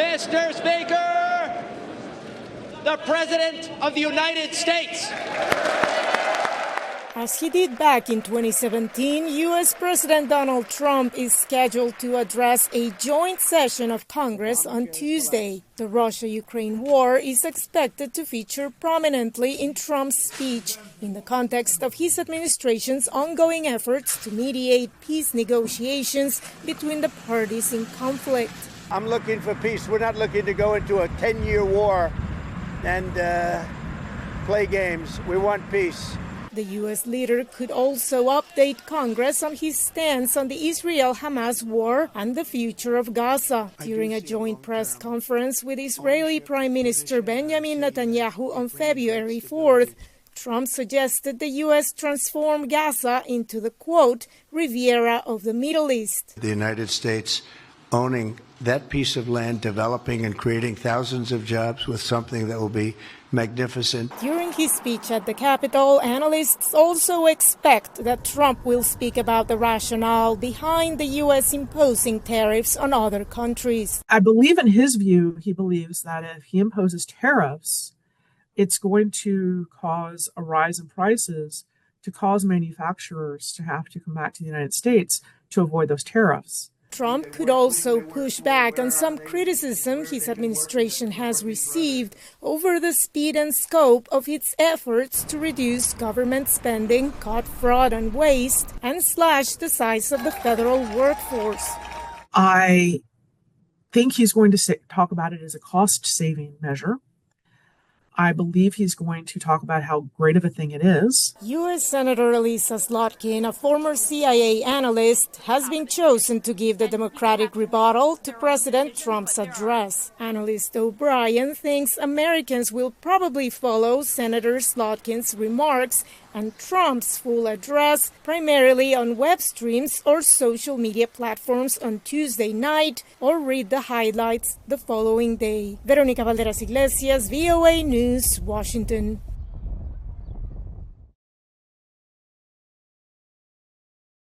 Mr. Speaker, the President of the United States. As he did back in 2017, U.S. President Donald Trump is scheduled to address a joint session of Congress on Tuesday. The Russia-Ukraine war is expected to feature prominently in Trump's speech in the context of his administration's ongoing efforts to mediate peace negotiations between the parties in conflict. I'm looking for peace. We're not looking to go into a 10-year war and play games. We want peace. The U.S. leader could also update Congress on his stance on the Israel-Hamas war and the future of Gaza. During a joint press conference with Israeli Prime Minister Benjamin Netanyahu on February 4th, Trump suggested the U.S. transform Gaza into the, quote, Riviera of the Middle East. The United States owning that piece of land, developing and creating thousands of jobs with something that will be magnificent. During his speech at the Capitol, analysts also expect that Trump will speak about the rationale behind the U.S. imposing tariffs on other countries. I believe in his view, he believes that if he imposes tariffs, it's going to cause a rise in prices, to cause manufacturers to have to come back to the United States to avoid those tariffs. Trump could also push back on some criticism his administration has received over the speed and scope of its efforts to reduce government spending, cut fraud and waste, and slash the size of the federal workforce. I think he's going to talk about it as a cost-saving measure. I believe he's going to talk about how great of a thing it is. U.S. Senator Elisa Slotkin, a former CIA analyst, has been chosen to give the Democratic rebuttal to President Trump's address. Analyst O'Brien thinks Americans will probably follow Senator Slotkin's remarks and Trump's full address, primarily on web streams or social media platforms on Tuesday night, or read the highlights the following day. Veronica Balderas, Iglesias, VOA News, Washington.